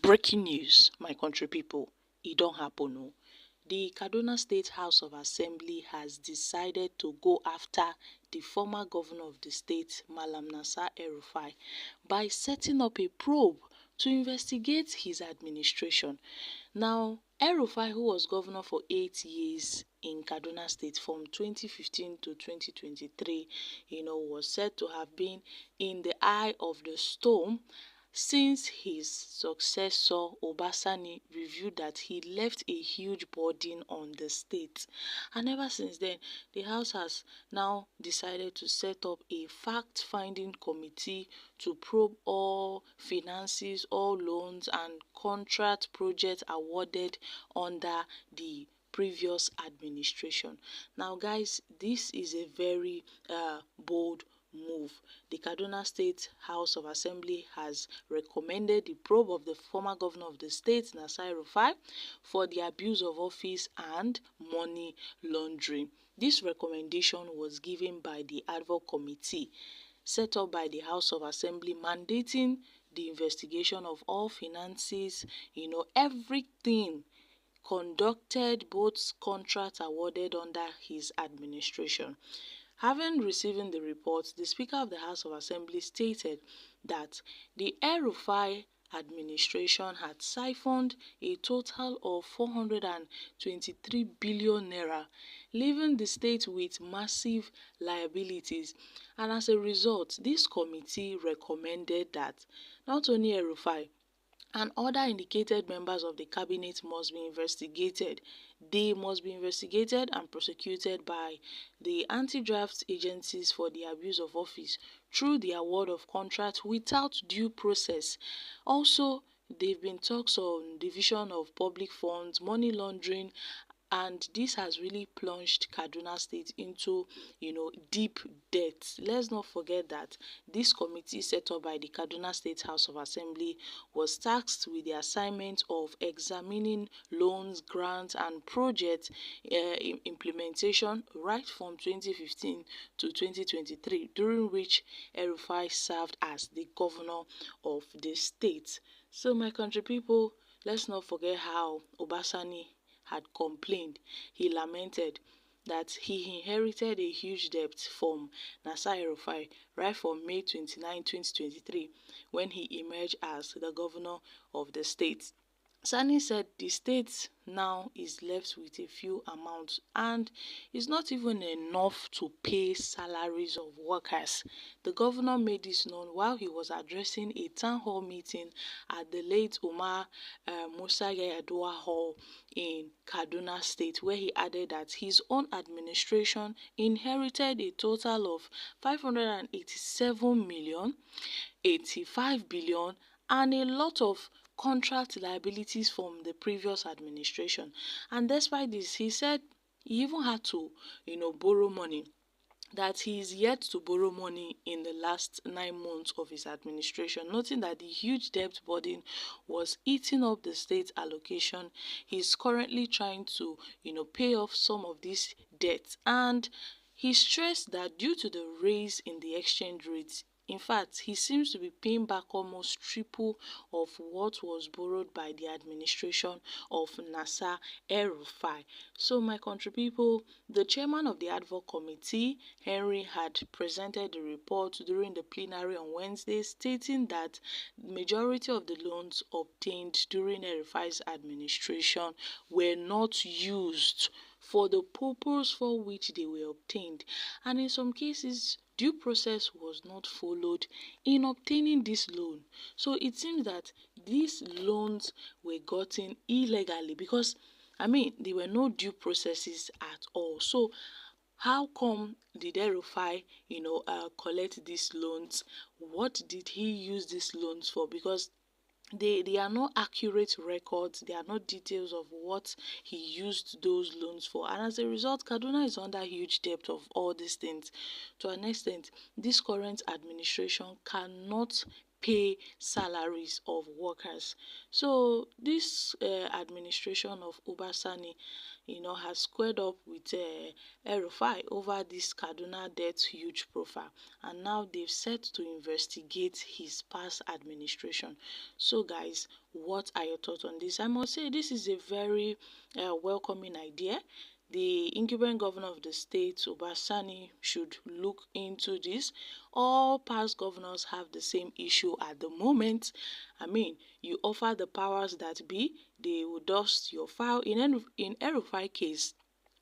Breaking news, my country people, it don't happen. No. The Kaduna State House of Assembly has decided to go after the former governor of the state, Malam Nasir El-Rufai, by setting up a probe to investigate his administration. Now, El-Rufai, who was governor for 8 years in Kaduna State from 2015 to 2023, was said to have been in the eye of the storm since his successor Obasani revealed that he left a huge burden on the state. And ever since then, the House has now decided to set up a fact-finding committee to probe all finances, all loans and contract projects awarded under the previous administration. Now guys, this is a very bold move. The Kaduna State House of Assembly has recommended the probe of the former governor of the state, Nasir El-Rufai, for the abuse of office and money laundering. This recommendation was given by the ad hoc committee set up by the House of Assembly, mandating the investigation of all finances, everything conducted, both contracts awarded under his administration. Having received the report, the Speaker of the House of Assembly stated that the El-Rufai administration had siphoned a total of 423 billion naira, leaving the state with massive liabilities. And as a result, this committee recommended that not only El-Rufai and other indicated members of the cabinet must be investigated. They must be investigated and prosecuted by the anti-graft agencies for the abuse of office through the award of contracts without due process. Also, there have been talks on division of public funds, money laundering, and this has really plunged Kaduna State into, deep debt. Let's not forget that this committee set up by the Kaduna State House of Assembly was tasked with the assignment of examining loans, grants, and project implementation right from 2015 to 2023, during which El-Rufai served as the governor of the state. So, my country people, let's not forget how Obasani had complained. He lamented that he inherited a huge debt from Nasir El-Rufai right from May 29, 2023, when he emerged as the governor of the state. Sani said the state now is left with a few amounts and it's not even enough to pay salaries of workers. The governor made this known while he was addressing a town hall meeting at the late Umar Musa Yar'Adua Hall in Kaduna State, where he added that his own administration inherited a total of 587 million, 85 billion, and a lot of contract liabilities from the previous administration. And despite this, he said he even had to, borrow money, that he is yet to borrow money in the last 9 months of his administration, noting that the huge debt burden was eating up the state allocation. He's currently trying to, pay off some of these debts, and he stressed that due to the raise in the exchange rates, in fact, he seems to be paying back almost triple of what was borrowed by the administration of Nasir El-Rufai. So, my country people, the chairman of the ad hoc committee, Henry, had presented the report during the plenary on Wednesday, stating that the majority of the loans obtained during El-Rufai's administration were not used for the purpose for which they were obtained, and in some cases due process was not followed in obtaining this loan. So it seems that these loans were gotten illegally because, there were no due processes at all. So how come did El-Rufai, collect these loans? What did he use these loans for? Because they are not accurate records, there are no details of what he used those loans for, and as a result Kaduna is under huge debt of all these things. To an extent, this current administration cannot pay salaries of workers. So this administration of Obasani, has squared up with El-Rufai over this Kaduna death huge profile, and now they've set to investigate his past administration. So guys, what are your thoughts on this? I must say this is a very welcoming idea. The incumbent governor of the state, Obasani, should look into this. All past governors have the same issue at the moment. I mean, you offer the powers that be, they will dust your file. In El-Rufai case,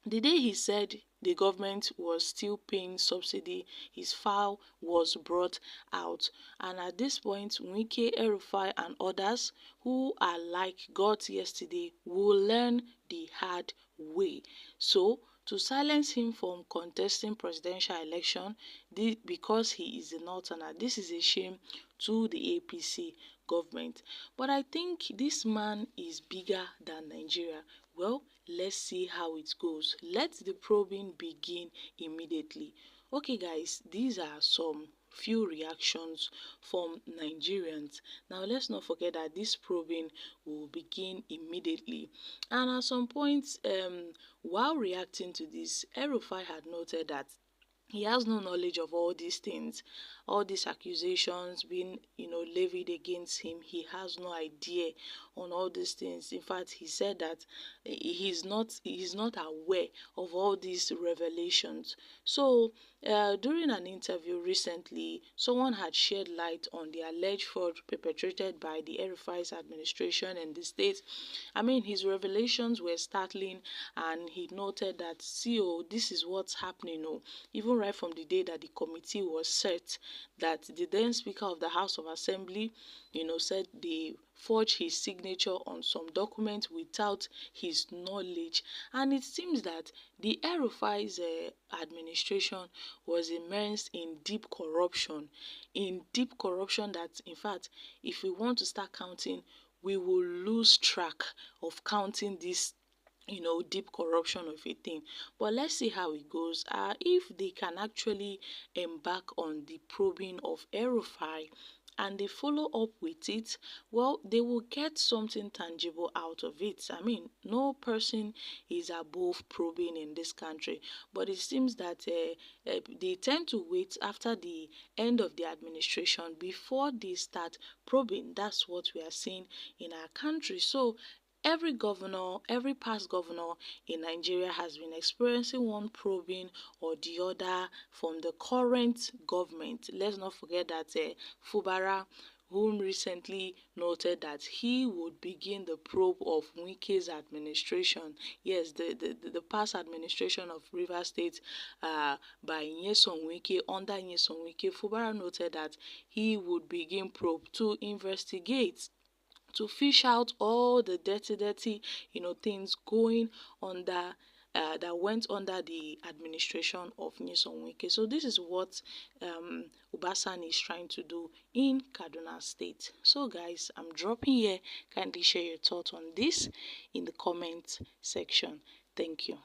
the day he said the government was still paying subsidy, his file was brought out. And at this point, Wike, El-Rufai and others who are like gods yesterday will learn the hard way. So, to silence him from contesting presidential election because he is a northerner, this is a shame to the APC government. But I think this man is bigger than Nigeria. Well, let's see how it goes. Let the probing begin immediately. Okay guys, these are some few reactions from Nigerians. Now let's not forget that this probing will begin immediately. And at some point, while reacting to this, El-Rufai had noted that he has no knowledge of all these things, all these accusations being, levied against him. He has no idea on all these things. In fact, he said that he's not aware of all these revelations. So, during an interview recently, someone had shed light on the alleged fraud perpetrated by the El-Rufai's administration in the state. I mean, his revelations were startling, and he noted that, see, oh, this is what's happening, oh, even right from the day that the committee was set, that the then Speaker of the House of Assembly, said they forged his signature on some document without his knowledge. And it seems that the El-Rufai's administration was immersed in deep corruption, that, in fact, if we want to start counting, we will lose track of counting this deep corruption of a thing. But let's see how it goes. If they can actually embark on the probing of El-Rufai and they follow up with it, well, they will get something tangible out of it. I mean, no person is above probing in this country, but it seems that they tend to wait after the end of the administration before they start probing. That's what we are seeing in our country. So every past governor in Nigeria has been experiencing one probing or the other from the current government. Let's not forget that Fubara, whom recently noted that he would begin the probe of Wike's administration. Yes, the past administration of Rivers State by Nyesom Wike, under Nyesom Wike, Fubara noted that he would begin probe to investigate, to fish out all the dirty, things going under that went under the administration of Nyesom Wike. So this is what Obasani is trying to do in Kaduna State. So guys, I'm dropping here. Kindly share your thoughts on this in the comment section. Thank you.